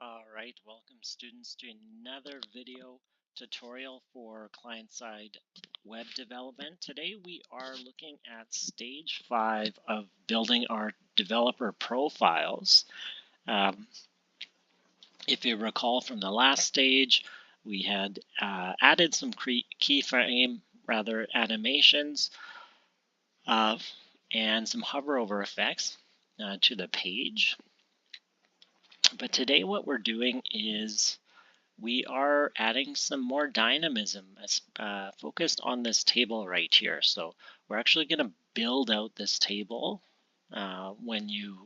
All right, welcome students to another video tutorial for client-side web development. Today we are looking at stage 5 of building our developer profiles. If you recall from the last stage, we had added some keyframe animations and some hover over effects to the page. But today what we're doing is we are adding some more dynamism focused on this table right here. So we're actually going to build out this table when you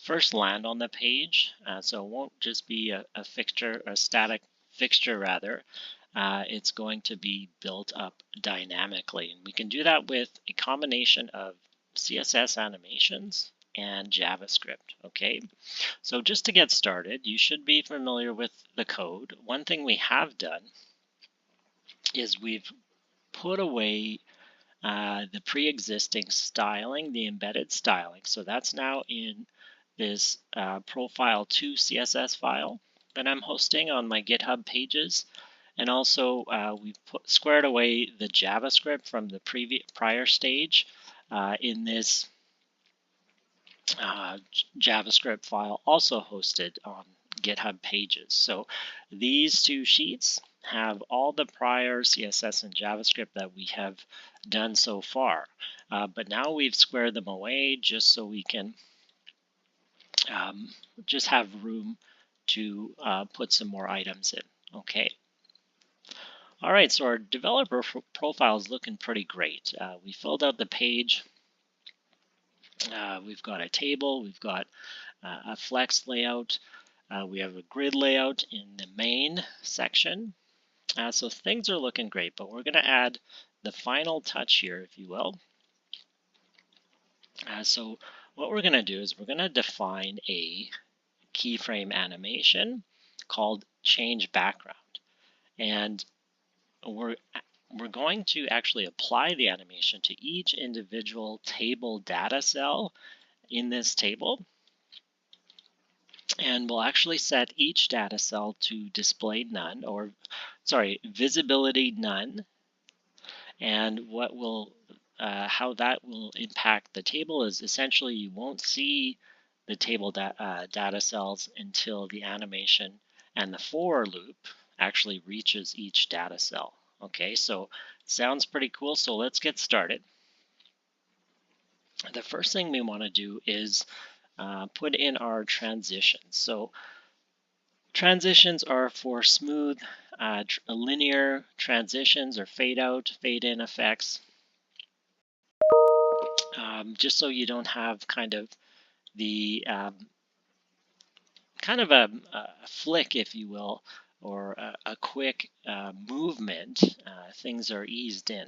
first land on the page. So it won't just be a fixture, a static fixture rather. It's going to be built up dynamically. And we can do that with a combination of CSS animations and JavaScript, okay? So just to get started, you should be familiar with the code. One thing we have done is we've put away the pre-existing styling, the embedded styling. So that's now in this profile2 CSS file that I'm hosting on my GitHub pages. And also we've squared away the JavaScript from the prior stage in this JavaScript file also hosted on GitHub pages. So these two sheets have all the prior CSS and JavaScript that we have done so far. But now we've squared them away just so we can just have room to put some more items in. Okay. All right, so our developer profile is looking pretty great. We filled out the page. We've got a table, we've got a flex layout, we have a grid layout in the main section. So things are looking great, but we're going to add the final touch here, if you will. So what we're going to do is we're going to define a keyframe animation called change background. And we're going to actually apply the animation to each individual table data cell in this table. And we'll actually set each data cell to display none, or sorry, visibility none. And what will, how that will impact the table is essentially you won't see the table data cells until the animation and the for loop actually reaches each data cell. Okay, so sounds pretty cool. So let's get started. The first thing we want to do is put in our transitions. So transitions are for smooth, linear transitions or fade out, fade in effects. Just so you don't have kind of the kind of a flick, if you will, or a quick movement, things are eased in.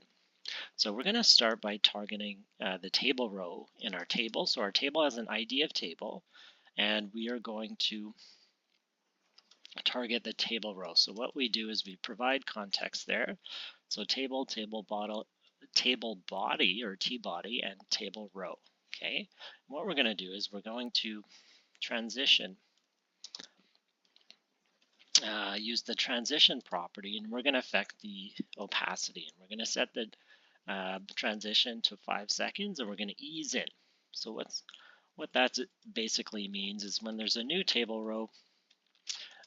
So we're going to start by targeting the table row in our table. So our table has an ID of table, and we are going to target the table row. So what we do is we provide context there. So table body or T-body, and table row. Okay. And what we're going to do is we're going to transition, use the transition property, and we're going to affect the opacity. And we're going to set the transition to 5 seconds, and we're going to ease in. So what that basically means is when there's a new table row,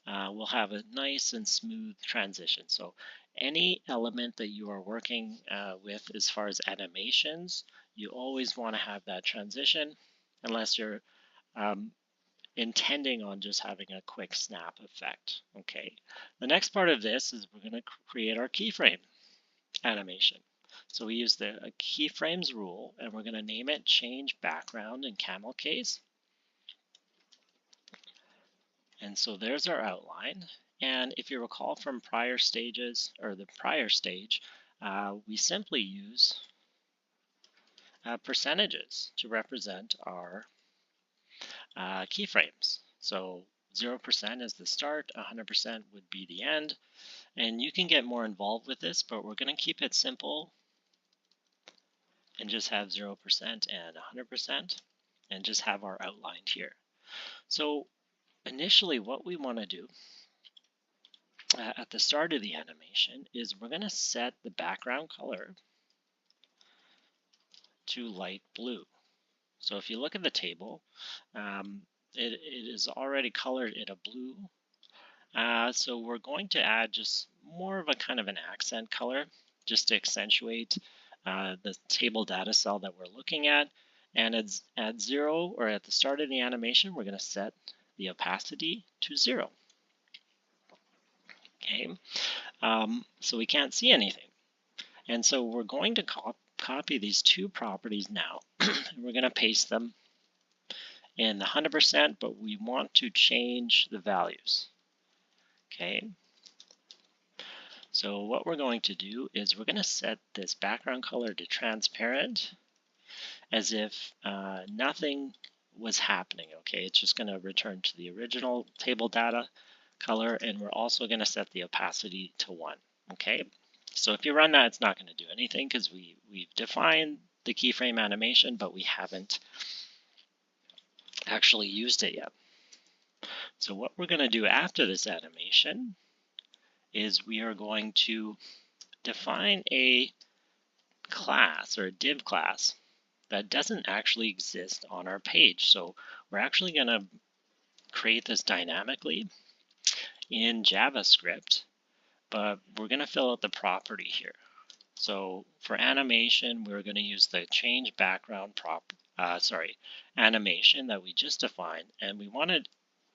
we'll have a nice and smooth transition. So any element that you are working with as far as animations, you always want to have that transition unless you're intending on just having a quick snap effect. Okay. The next part of this is we're going to create our keyframe animation. So we use the keyframes rule, and we're going to name it change background in camel case. And so there's our outline. And if you recall from prior stages, or the prior stage, we simply use percentages to represent our keyframes. So 0% is the start, 100% would be the end. And you can get more involved with this, but we're going to keep it simple and just have 0% and 100% and just have our outline here. So initially what we want to do at the start of the animation is we're going to set the background color to light blue. So if you look at the table, it is already colored in a blue. So we're going to add just more of a kind of an accent color just to accentuate the table data cell that we're looking at. And at 0, or at the start of the animation, we're going to set the opacity to 0. Okay, so we can't see anything. And so we're going to copy these two properties now. And we're going to paste them in the 100%, but we want to change the values. Okay, so what we're going to do is we're going to set this background color to transparent, as if nothing was happening. Okay, it's just going to return to the original table data color, and we're also going to set the opacity to 1. Okay, so if you run that, it's not going to do anything because we've defined the keyframe animation, but we haven't actually used it yet. So what we're going to do after this animation is we are going to define a class or a div class that doesn't actually exist on our page. So we're actually going to create this dynamically in JavaScript, but we're going to fill out the property here. So for animation, we're going to use the change background animation that we just defined, and we wanted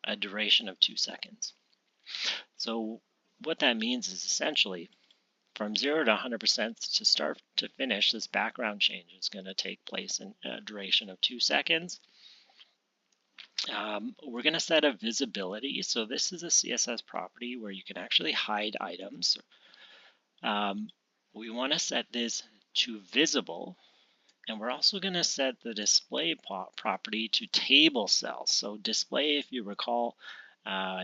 a duration of 2 seconds. So what that means is essentially from 0 to 100% to start to finish, this background change is going to take place in a duration of 2 seconds. We're going to set a visibility. So this is a CSS property where you can actually hide items. We want to set this to visible, and we're also going to set the display property to table cells. So display, if you recall,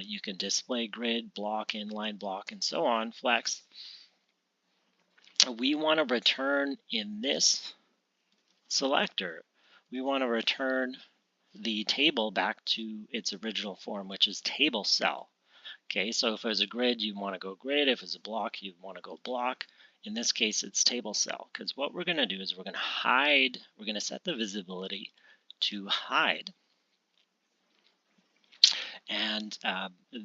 you can display grid, block, inline block, and so on, flex. We want to return in this selector, we want to return the table back to its original form, which is table cell. Okay, so if it was a grid, you want to go grid. If it's a block, you want to go block. In this case, it's table cell, because what we're going to do is we're going to hide, we're going to set the visibility to hide. And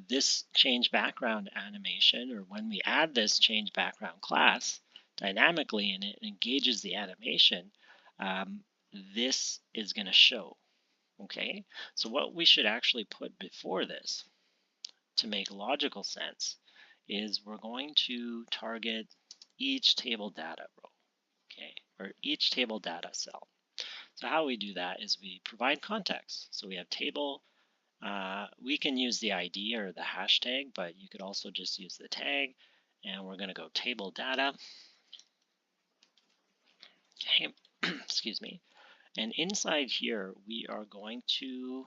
this change background animation, or when we add this change background class dynamically and it engages the animation, this is going to show. Okay, so what we should actually put before this to make logical sense is we're going to target each table data row, okay, or each table data cell. So how we do that is we provide context. So we have table, we can use the ID or the hashtag, but you could also just use the tag, and we're going to go table data. Okay, excuse me. And inside here, we are going to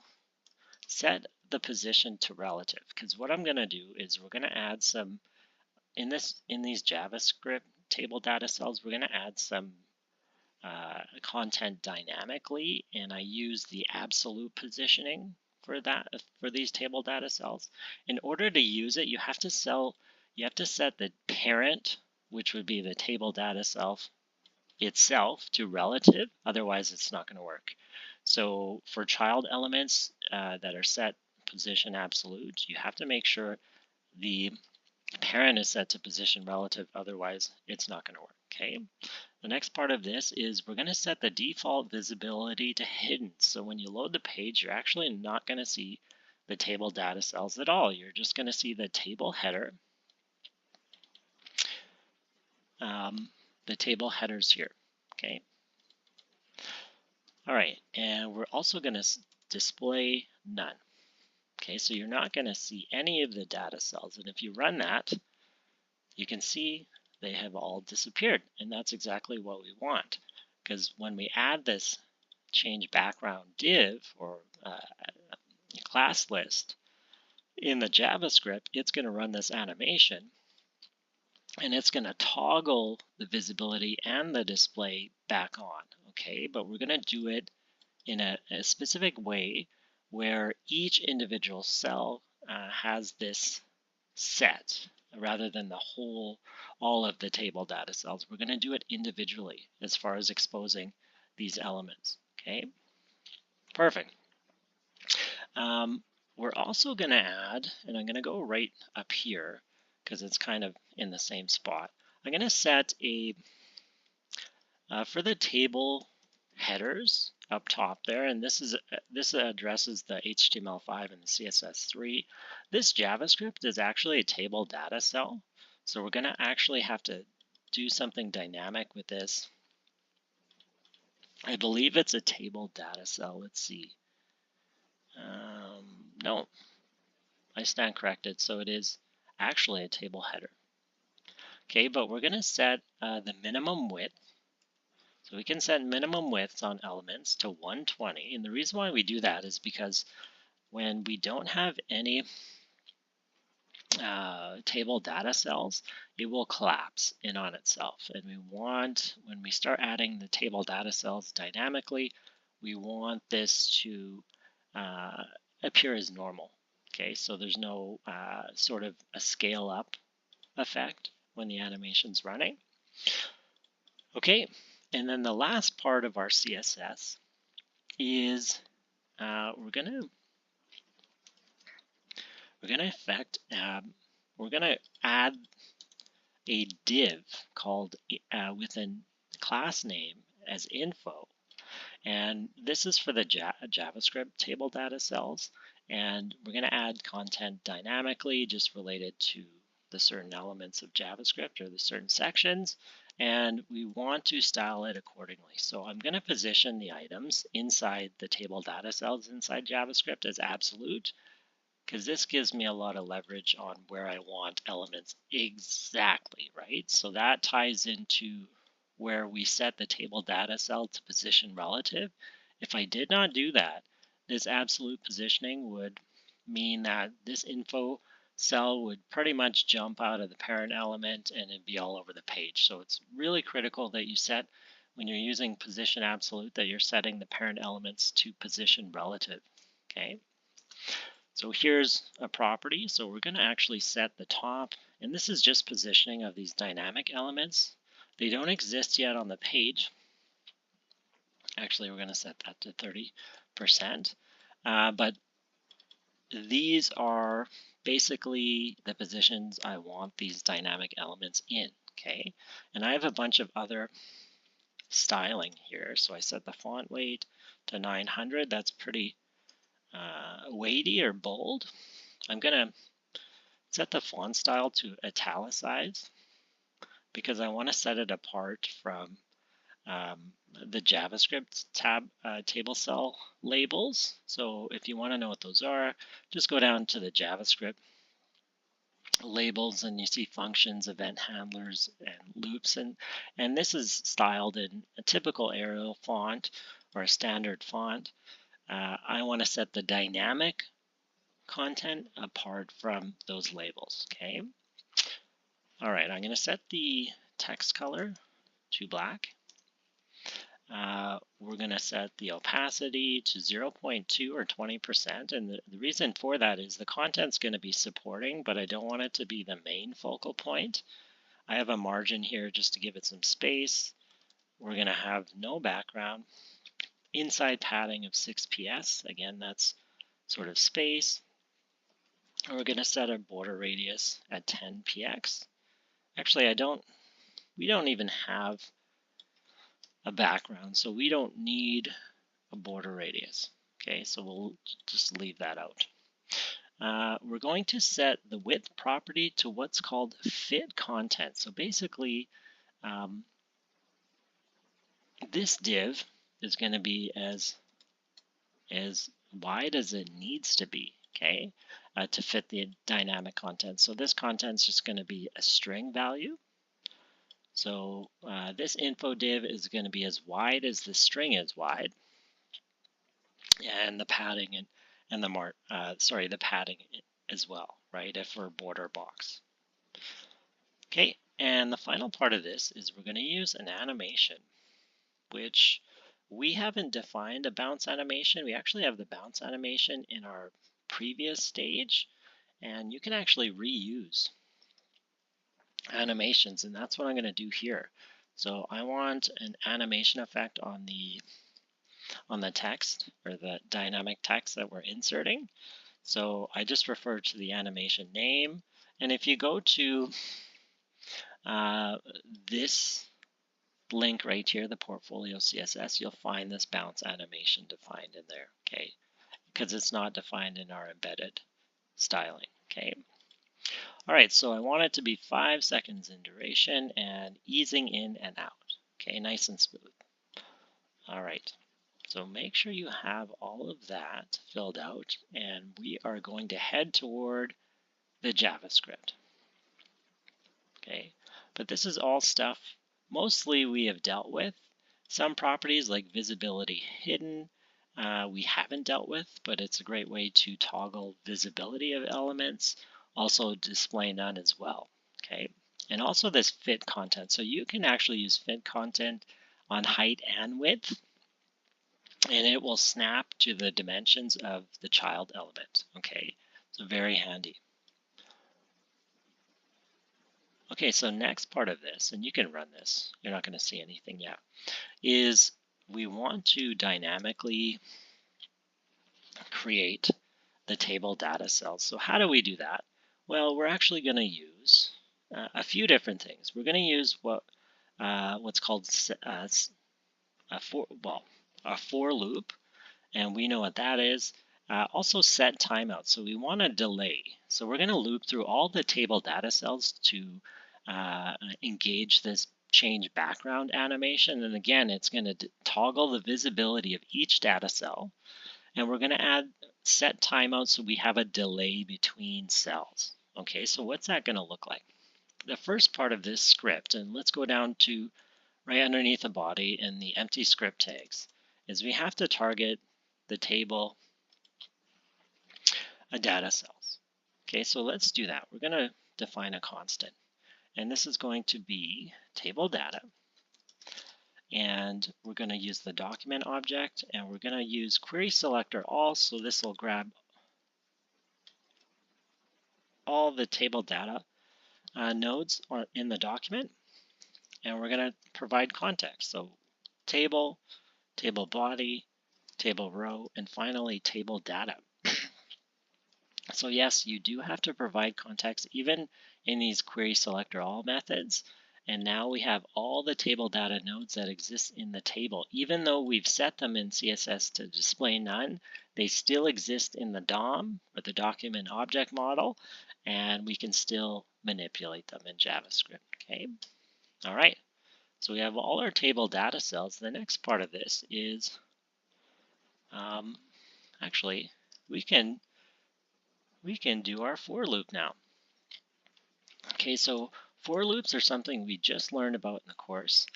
set the position to relative, because what I'm going to do is we're going to add some, in these JavaScript table data cells, we're going to add some content dynamically, and I use the absolute positioning for these table data cells. In order to use it, you have to set the parent, which would be the table data cell itself, to relative, otherwise it's not going to work. So for child elements that are set position absolute, you have to make sure the parent is set to position relative, otherwise it's not going to work. Okay. The next part of this is we're going to set the default visibility to hidden. So when you load the page, you're actually not going to see the table data cells at all. You're just going to see the table header, the table headers here. Okay. All right, and we're also going to display none. Okay, so you're not going to see any of the data cells, and if you run that, you can see they have all disappeared, and that's exactly what we want, because when we add this change background div or class list in the JavaScript, it's going to run this animation, and it's going to toggle the visibility and the display back on. Okay, but we're going to do it in a specific way where each individual cell has this set rather than all of the table data cells. We're going to do it individually as far as exposing these elements. Okay, perfect. We're also going to add, and I'm going to go right up here because it's kind of in the same spot. I'm going to set a, for the table headers up top there, and this addresses the HTML5 and the CSS3. This JavaScript is actually a table data cell, so we're going to actually have to do something dynamic with this. I believe it's a table data cell. Let's see. No, I stand corrected. So it is actually a table header. Okay, but we're going to set the minimum width. So we can set minimum widths on elements to 120. And the reason why we do that is because when we don't have any table data cells, it will collapse in on itself. And we want, when we start adding the table data cells dynamically, we want this to appear as normal. Okay, so there's no sort of a scale up effect when the animation's running. Okay, and then the last part of our CSS is we're gonna add a div called within class name as info, and this is for the JavaScript table data cells, and we're going to add content dynamically just related to the certain elements of JavaScript or the certain sections, and we want to style it accordingly. So I'm going to position the items inside the table data cells inside JavaScript as absolute, because this gives me a lot of leverage on where I want elements exactly, right? So that ties into where we set the table data cell to position relative. If I did not do that, this absolute positioning would mean that this info cell would pretty much jump out of the parent element and it'd be all over the page. So it's really critical that you set, when you're using position absolute, that you're setting the parent elements to position relative, okay? So here's a property. So we're going to actually set the top, and this is just positioning of these dynamic elements. They don't exist yet on the page. Actually, we're going to set that to 30%. But these are basically the positions I want these dynamic elements in, okay? And I have a bunch of other styling here. So I set the font weight to 900. That's pretty weighty or bold. I'm going to set the font style to italicized because I want to set it apart from the JavaScript table cell labels. So if you want to know what those are, just go down to the JavaScript labels and you see functions, event handlers, and loops. And this is styled in a typical Arial font or a standard font. I want to set the dynamic content apart from those labels, okay? All right, I'm going to set the text color to black. We're going to set the opacity to 0.2 or 20%, and the reason for that is the content's going to be supporting, but I don't want it to be the main focal point. I have a margin here just to give it some space. We're going to have no background. Inside padding of 6 ps, again, that's sort of space. We're going to set our border radius at 10 px. Actually, we don't even have a background, so we don't need a border radius. Okay, so we'll just leave that out. We're going to set the width property to what's called fit content. So basically, this div is going to be as wide as it needs to be, okay, to fit the dynamic content. So this content is just going to be a string value. So this info div is going to be as wide as the string is wide, and the padding and the padding as well, right? If we're border box. Okay, and the final part of this is we're going to use an animation, which we haven't defined a bounce animation. We actually have the bounce animation in our previous stage, and you can actually reuse animations, and that's what I'm going to do here. So I want an animation effect on the text, or the dynamic text that we're inserting. So I just refer to the animation name, and if you go to this link right here, the portfolio CSS, you'll find this bounce animation defined in there, okay? Because it's not defined in our embedded styling, okay? All right, so I want it to be 5 seconds in duration and easing in and out, okay? Nice and smooth. All right, so make sure you have all of that filled out, and we are going to head toward the JavaScript, okay? But this is all stuff mostly we have dealt with. Some properties like visibility hidden, we haven't dealt with, but it's a great way to toggle visibility of elements. Also display none as well, okay? And also this fit content. So you can actually use fit content on height and width, and it will snap to the dimensions of the child element, okay? So very handy. Okay, so next part of this, and you can run this, you're not going to see anything yet, is we want to dynamically create the table data cells. So how do we do that? Well, we're actually going to use a few different things. We're going to use what's called a for loop, and we know what that is. Also set timeout. So we want to delay. So we're going to loop through all the table data cells to engage this change background animation. And again, it's going to toggle the visibility of each data cell. And we're going to add set timeout so we have a delay between cells. Okay, so what's that going to look like? The first part of this script, and let's go down to right underneath the body in the empty script tags, is we have to target the table data cells. Okay, so let's do that. We're going to define a constant, and this is going to be table data. And we're going to use the document object, and we're going to use query selector all, so this will grab all the table data nodes in the document, and we're going to provide context. So table, table body, table row, and finally table data. So yes, you do have to provide context even in these query selector all methods. And now we have all the table data nodes that exist in the table. Even though we've set them in CSS to display none, they still exist in the DOM, or the document object model, and we can still manipulate them in JavaScript, okay? All right, so we have all our table data cells. The next part of this is, actually, we can do our for loop now. Okay, so for loops are something we just learned about in the course,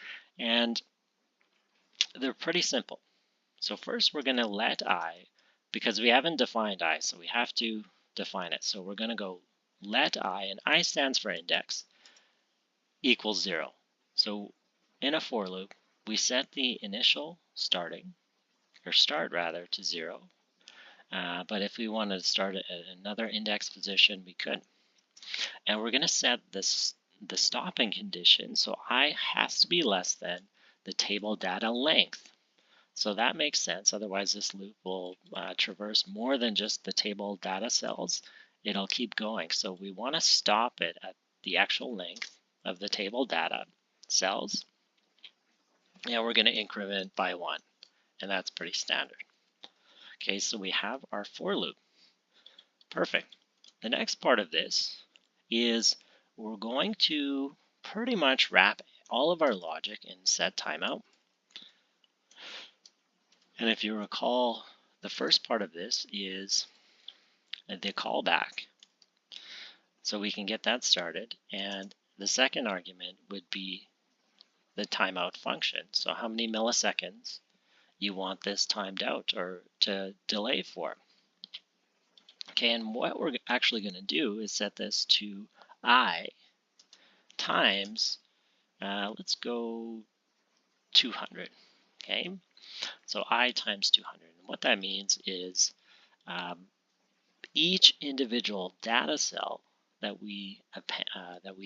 and they're pretty simple. So first we're going to let I, because we haven't defined I, so we have to define it. So we're going to go let I, and I stands for index, equals 0. So in a for loop, we set the initial start rather, to 0. But if we wanted to start at another index position, we could. And we're going to set the stopping condition, so I has to be less than the table data length. So that makes sense. Otherwise, this loop will traverse more than just the table data cells. It'll keep going. So we want to stop it at the actual length of the table data cells. And we're going to increment by 1. And that's pretty standard. Okay, so we have our for loop. Perfect. The next part of this is we're going to pretty much wrap all of our logic in set timeout. And if you recall, the first part of this is the callback. So we can get that started. And the second argument would be the timeout function. So how many milliseconds you want this timed out or to delay for. Okay, and what we're actually going to do is set this to I times, let's go 200, okay? So I times 200. And what that means is each individual data cell that we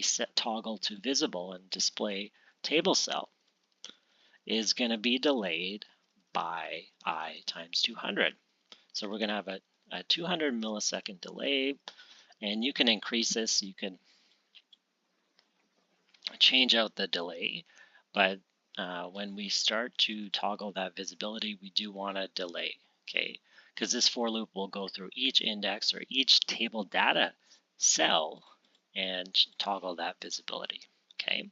set toggle to visible and display table cell is going to be delayed by I times 200. So we're going to have a 200 millisecond delay, and you can increase this. You can change out the delay, but when we start to toggle that visibility, we do want a delay, okay? Because this for loop will go through each index or each table data cell and toggle that visibility, okay?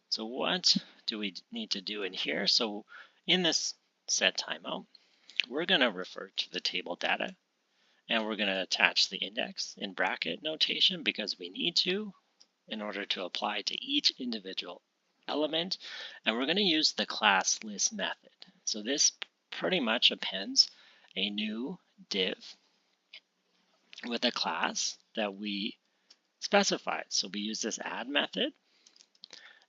So what do we need to do in here? So in this set timeout, we're going to refer to the table data, and we're going to attach the index in bracket notation because we need to in order to apply to each individual element. And we're going to use the class list method. So this pretty much appends a new div with a class that we specified. So we use this add method,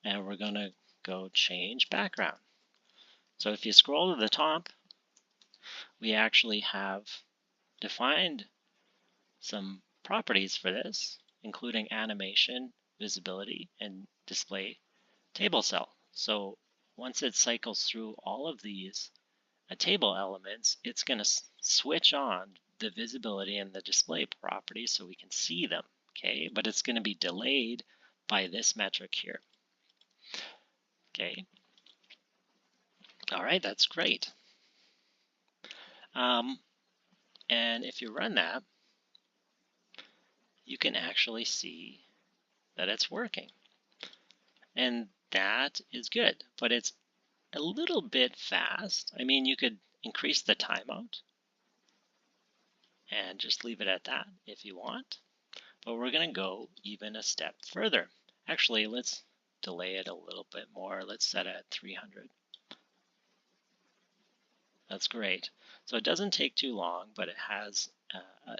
and we're going to go change background. So if you scroll to the top, we actually have defined some properties for this, including animation, visibility, and display table cell. So once it cycles through all of these table elements, it's going to switch on the visibility and the display properties so we can see them, okay? But it's going to be delayed by this metric here, okay? All right, that's great. And if you run that, you can actually see that it's working. And that is good, but it's a little bit fast. I mean, you could increase the timeout and just leave it at that if you want. But we're going to go even a step further. Actually, let's delay it a little bit more. Let's set it at 300. That's great. So it doesn't take too long, but it has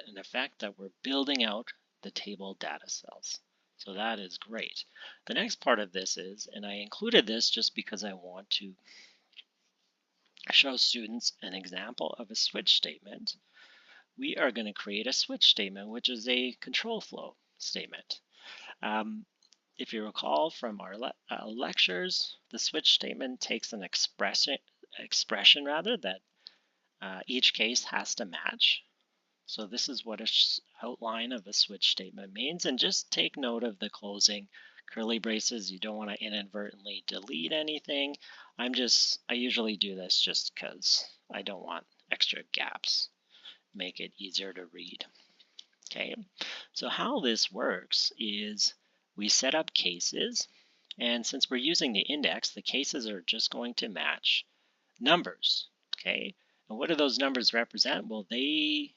an effect that we're building out the table data cells. So that is great. The next part of this is, and I included this just because I want to show students an example of a switch statement. We are going to create a switch statement, which is a control flow statement. If you recall from our lectures, the switch statement takes an expression that each case has to match. So this is what an outline of a switch statement means. And just take note of the closing curly braces. You don't want to inadvertently delete anything. I usually do this just because I don't want extra gaps. Make it easier to read. Okay, so how this works is we set up cases, and since we're using the index, the cases are just going to match numbers. Okay, and what do those numbers represent? Well, they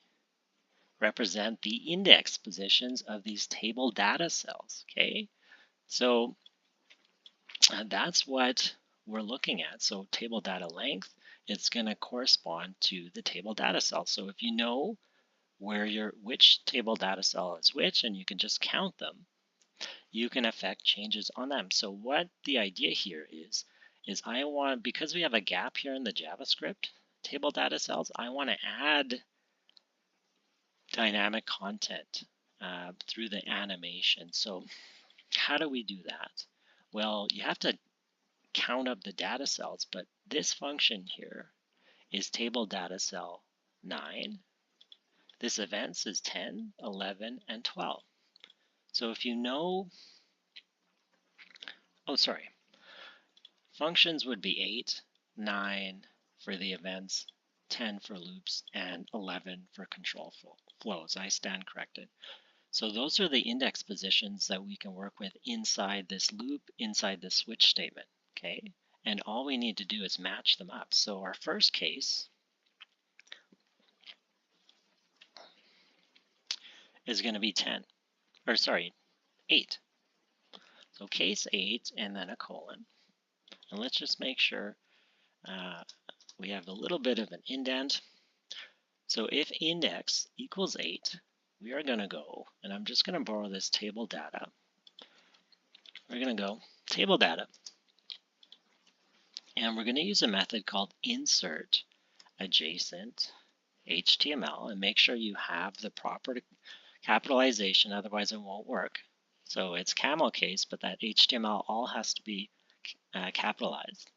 represent the index positions of these table data cells. Okay, so that's what we're looking at. So table data length, it's going to correspond to the table data cell. So if you know which table data cell is which, and you can just count them, you can affect changes on them. So what the idea here is I want, because we have a gap here in the JavaScript table data cells, I want to add dynamic content through the animation. So how do we do that? Well, you have to count up the data cells, but this function here is table data cell 9. This events is 10, 11, and 12. So if you know, functions would be 8, 9 for the events, 10 for loops, and 11 for control flows. I stand corrected. So those are the index positions that we can work with inside this loop, inside the switch statement, okay? And all we need to do is match them up. So our first case is going to be 8. So case 8 and then a colon. And let's just make sure we have a little bit of an indent. So if index equals 8, we are going to go, and I'm just going to borrow this table data. We're going to go table data And we're going to use a method called insert adjacent HTML, and make sure you have the proper capitalization, otherwise it won't work. So it's camel case, but that HTML all has to be capitalized.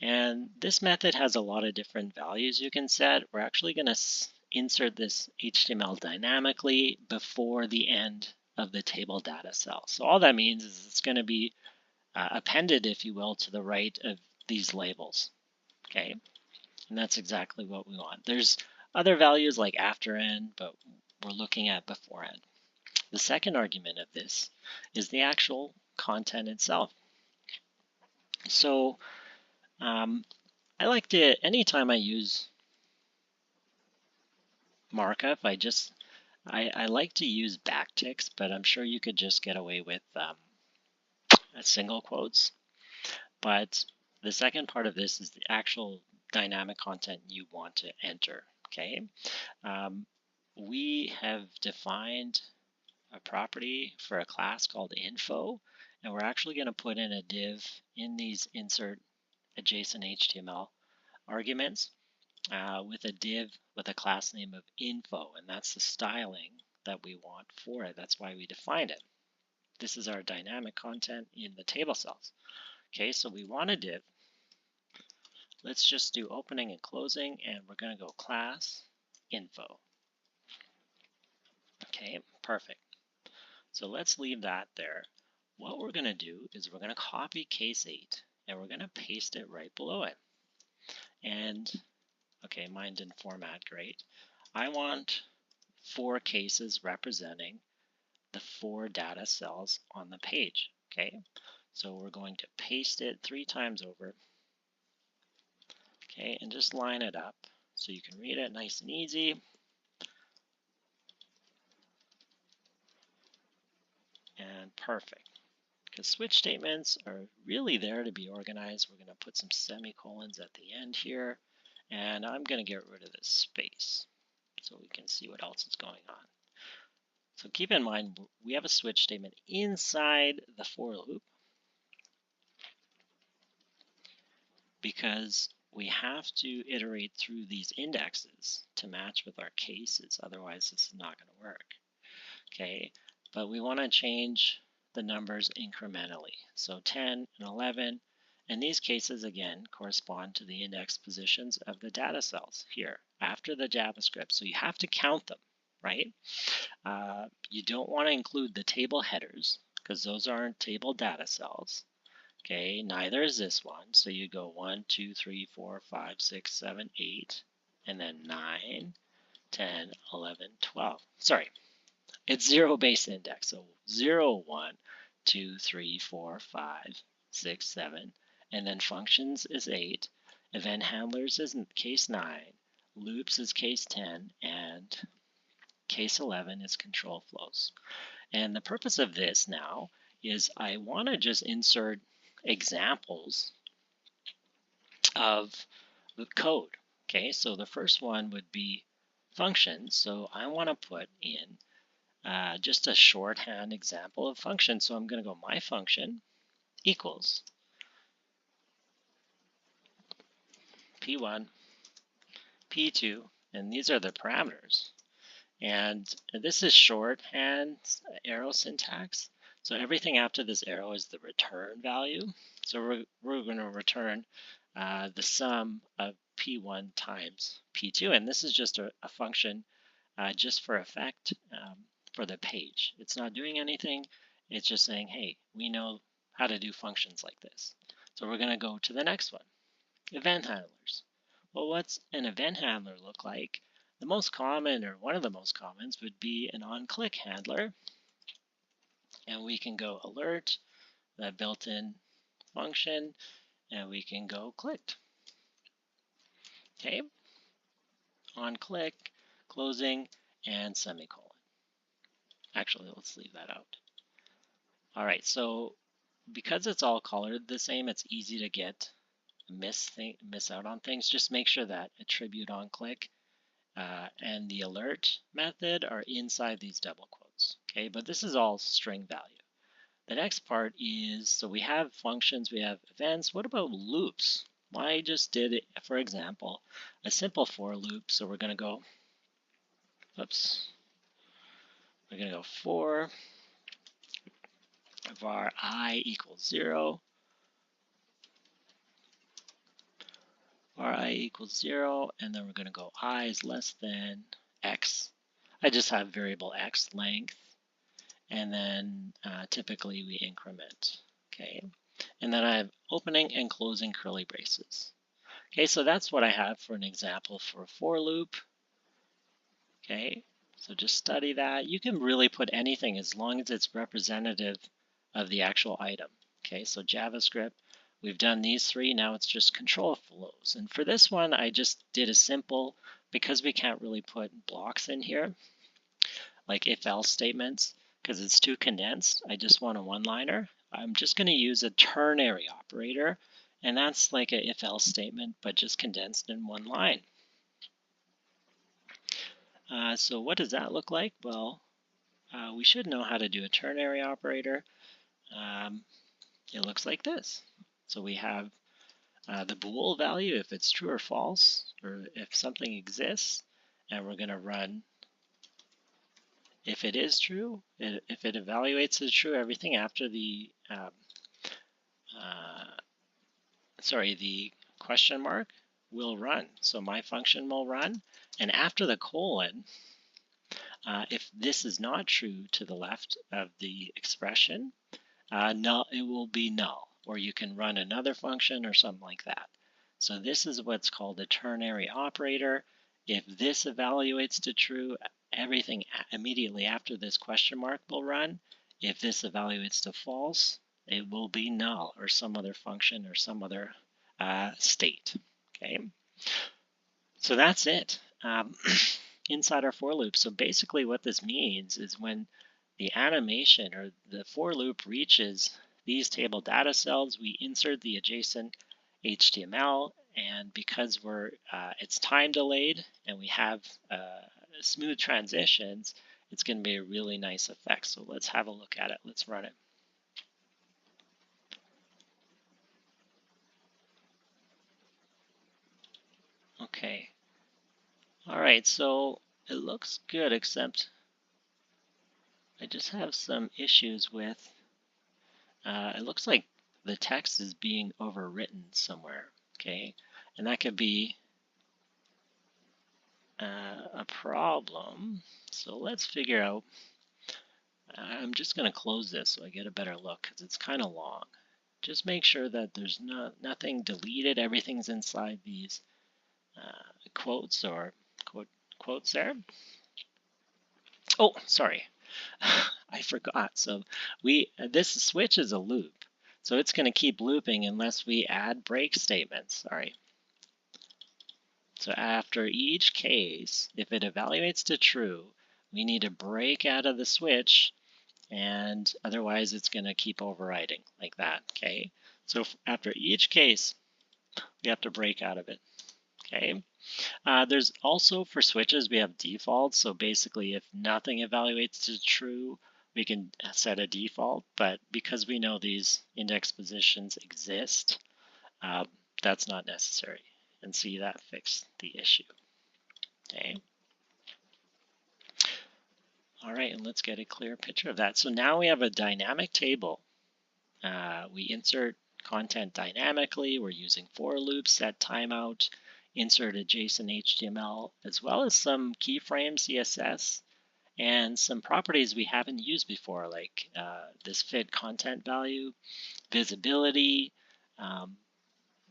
And this method has a lot of different values you can set. We're actually going to insert this HTML dynamically before the end of the table data cell. So all that means is it's going to be appended, if you will, to the right of these labels. Okay, and that's exactly what we want. There's other values like after end, but we're looking at before end. The second argument of this is the actual content itself. So I like to, anytime I use markup, I like to use backticks, but I'm sure you could just get away with single quotes. But the second part of this is the actual dynamic content you want to enter. Okay, we have defined a property for a class called info, and we're actually going to put in a div in these insert adjacent HTML arguments with a div with a class name of info, and that's the styling that we want for it. That's why we defined it. This is our dynamic content in the table cells. Okay, so we want a div. Let's just do opening and closing, and we're going to go class info. Okay, perfect. So let's leave that there. What we're going to do is we're going to copy case 8 and we're going to paste it right below it. And okay, mine didn't format great. I want 4 cases representing the 4 data cells on the page. Okay, so we're going to paste it 3 times over. Okay, and just line it up so you can read it nice and easy. And perfect. Because switch statements are really there to be organized. We're going to put some semicolons at the end here. And I'm going to get rid of this space so we can see what else is going on. So keep in mind, we have a switch statement inside the for loop because we have to iterate through these indexes to match with our cases. Otherwise, it's not going to work. Okay, but we want to change the numbers incrementally. So 10 and 11, and these cases again correspond to the index positions of the data cells here after the JavaScript. So you have to count them, right? You don't want to include the table headers because those aren't table data cells. Okay, neither is this one. So you go 1, 2, 3, 4, 5, 6, 7, 8, and then 9, 10, 11, 12. Sorry. It's 0 base index, so 0, 1, 2, 3, 4, 5, 6, 7, and then functions is 8, event handlers is case 9, loops is case 10, and case 11 is control flows. And the purpose of this now is I want to just insert examples of the code. Okay, so the first one would be functions, so I want to put in just a shorthand example of function. So I'm going to go my function equals P1, P2, and these are the parameters. And this is shorthand arrow syntax. So everything after this arrow is the return value. So we're going to return the sum of P1 times P2. And this is just a function just for effect. For the page. It's not doing anything. It's just saying, hey, we know how to do functions like this. So we're going to go to the next one, event handlers. Well, what's an event handler look like? The most common, or one of the most commons, would be an on-click handler. And we can go alert, that built-in function, and we can go clicked. Okay, on click, closing, and semicolon. Actually, let's leave that out. All right, so because it's all colored the same, it's easy to get miss out on things. Just make sure that attribute on click and the alert method are inside these double quotes. Okay, but this is all string value. The next part is, so we have functions, we have events. What about loops? Well, I just did it, for example, a simple for loop. So we're going to go, oops, we're going to go for var I equals 0, var I equals 0, and then we're going to go I is less than x. I just have variable x length, and then typically we increment, okay? And then I have opening and closing curly braces. Okay, so that's what I have for an example for a for loop. Okay, so just study that. You can really put anything as long as it's representative of the actual item. Okay, so JavaScript, we've done these three, now it's just control flows. And for this one, I just did a simple, because we can't really put blocks in here, like if-else statements, because it's too condensed, I just want a one-liner. I'm just going to use a ternary operator, and that's like a if-else statement, but just condensed in one line. So what does that look like? Well, we should know how to do a ternary operator. It looks like this. So we have the bool value, if it's true or false, or if something exists, and we're going to run if it is true. If it evaluates as true, everything after the the question mark will run. So my function will run, and after the colon, if this is not true to the left of the expression, null, it will be null, or you can run another function or something like that. So this is what's called a ternary operator. If this evaluates to true, everything immediately after this question mark will run. If this evaluates to false, it will be null or some other function or some other state. Okay, so that's it. Inside our for loop. So basically what this means is when the animation or the for loop reaches these table data cells, we insert the adjacent HTML, and because it's time delayed and we have smooth transitions, it's going to be a really nice effect. So let's have a look at it. Let's run it. Okay. All right, so it looks good, except I just have some issues with, it looks like the text is being overwritten somewhere, okay? And that could be a problem. So let's figure out, I'm just gonna close this so I get a better look because it's kind of long. Just make sure that there's nothing deleted, everything's inside these quotes or quotes there. Oh, sorry, I forgot. So this switch is a loop. So it's going to keep looping unless we add break statements. Sorry. So after each case, if it evaluates to true, we need to break out of the switch, and otherwise it's going to keep overriding like that. Okay. So after each case, we have to break out of it. Okay. There's also, for switches, we have defaults. So basically, if nothing evaluates to true, we can set a default. But because we know these index positions exist, that's not necessary. And see, that fixed the issue. Okay. All right, and let's get a clear picture of that. So now we have a dynamic table. We insert content dynamically. We're using for loops, set timeout, insert adjacent HTML, as well as some keyframe CSS and some properties we haven't used before, like this fit content value, visibility.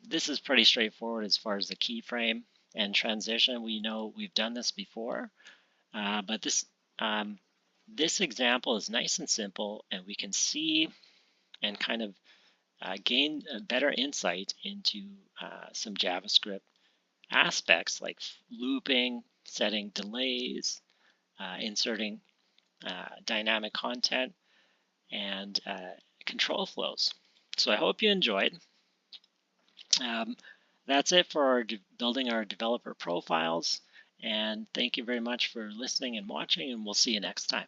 This is pretty straightforward as far as the keyframe and transition. We know we've done this before, but this example is nice and simple, and we can see and kind of gain a better insight into some JavaScript aspects like looping, setting delays, inserting dynamic content, and control flows. So I hope you enjoyed. That's it for building our developer profiles. And thank you very much for listening and watching, and we'll see you next time.